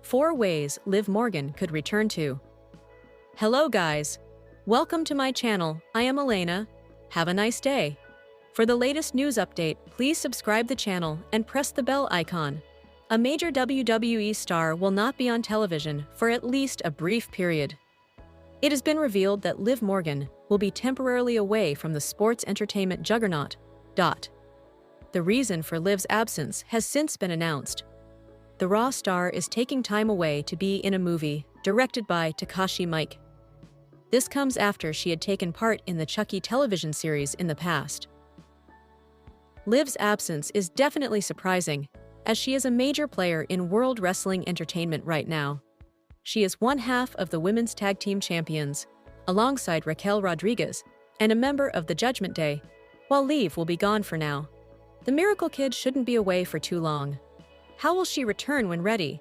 4 ways Liv Morgan could return to. Hello guys! Welcome to my channel. I am Elena. Have a nice day. For the latest news update, please subscribe the channel and press the bell icon. A major WWE star will not be on television for at least a brief period. It has been revealed that Liv Morgan will be temporarily away from the sports entertainment juggernaut. The reason for Liv's absence has since been announced. The Raw star is taking time away to be in a movie directed by Takashi Miike. This comes after she had taken part in the Chucky television series in the past. Liv's absence is definitely surprising, as she is a major player in world wrestling entertainment right now. She is one half of the Women's Tag Team Champions, alongside Raquel Rodriguez, and a member of the Judgment Day, while Liv will be gone for now. The Miracle Kid shouldn't be away for too long. How will she return when ready?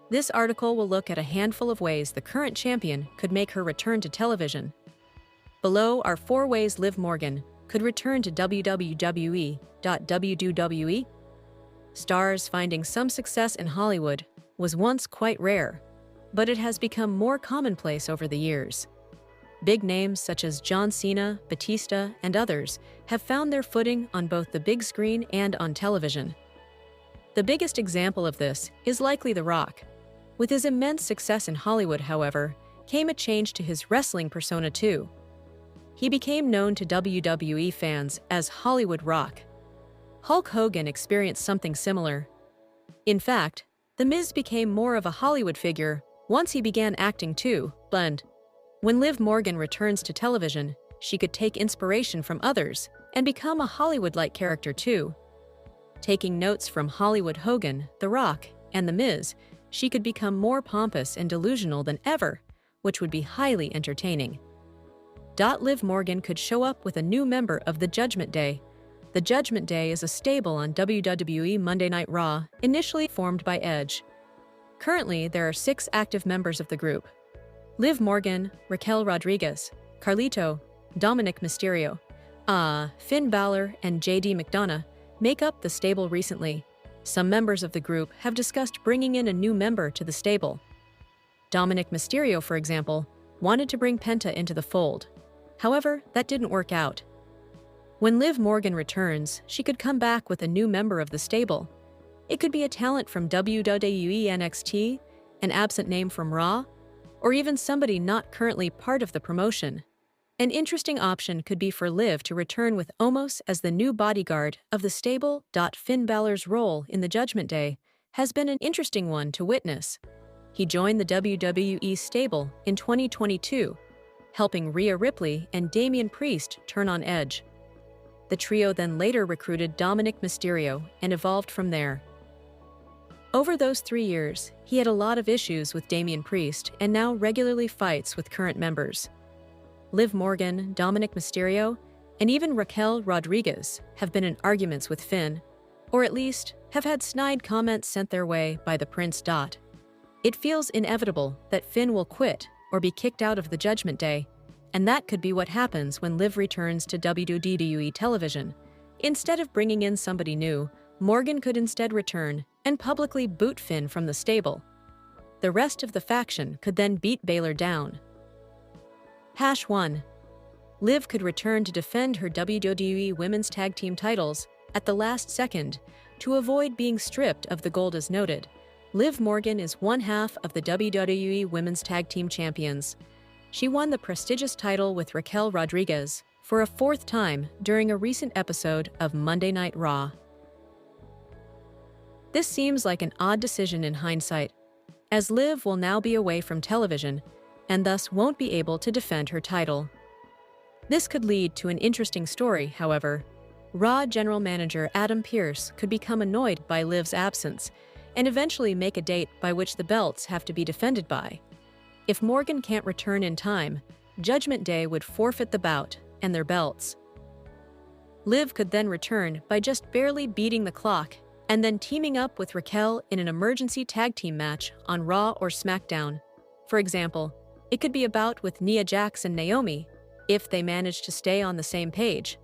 This article will look at a handful of ways the current champion could make her return to television. Below are 4 ways Liv Morgan could return to WWE. WWE stars finding some success in Hollywood was once quite rare, but it has become more commonplace over the years. Big names such as John Cena, Batista, and others have found their footing on both the big screen and on television. The biggest example of this is likely The Rock. With his immense success in Hollywood, however, came a change to his wrestling persona too. He became known to WWE fans as Hollywood Rock. Hulk Hogan experienced something similar. In fact, The Miz became more of a Hollywood figure once he began acting too. When Liv Morgan returns to television, she could take inspiration from others and become a Hollywood-like character too. Taking notes from Hollywood Hogan, The Rock, and The Miz, she could become more pompous and delusional than ever, which would be highly entertaining. Liv Morgan could show up with a new member of the Judgment Day. The Judgment Day is a stable on WWE Monday Night Raw, initially formed by Edge. Currently, there are 6 active members of the group. Liv Morgan, Raquel Rodriguez, Carlito, Dominic Mysterio, Finn Balor, and JD McDonough make up the stable recently. Some members of the group have discussed bringing in a new member to the stable. Dominic Mysterio, for example, wanted to bring Penta into the fold. However, that didn't work out. When Liv Morgan returns, she could come back with a new member of the stable. It could be a talent from WWE NXT, an absent name from Raw, or even somebody not currently part of the promotion. An interesting option could be for Liv to return with Omos as the new bodyguard of the stable. Finn Balor's role in the Judgment Day has been an interesting one to witness. He joined the WWE stable in 2022, helping Rhea Ripley and Damian Priest turn on Edge. The trio then later recruited Dominic Mysterio and evolved from there. Over those 3 years, he had a lot of issues with Damian Priest and now regularly fights with current members. Liv Morgan, Dominic Mysterio, and even Raquel Rodriguez have been in arguments with Finn, or at least have had snide comments sent their way by the Prince. It feels inevitable that Finn will quit or be kicked out of the Judgment Day, and that could be what happens when Liv returns to WWE television. Instead of bringing in somebody new, Morgan could instead return and publicly boot Finn from the stable. The rest of the faction could then beat Balor down. 1. Liv could return to defend her WWE Women's Tag Team titles at the last second to avoid being stripped of the gold as noted. Liv Morgan is one half of the WWE Women's Tag Team Champions. She won the prestigious title with Raquel Rodriguez for a 4th time during a recent episode of Monday Night Raw. This seems like an odd decision in hindsight, as Liv will now be away from television and thus won't be able to defend her title. This could lead to an interesting story, however. Raw general manager Adam Pearce could become annoyed by Liv's absence and eventually make a date by which the belts have to be defended by. If Morgan can't return in time, Judgment Day would forfeit the bout and their belts. Liv could then return by just barely beating the clock and then teaming up with Raquel in an emergency tag team match on Raw or SmackDown. For example, it could be a bout with Nia Jax and Naomi, if they manage to stay on the same page.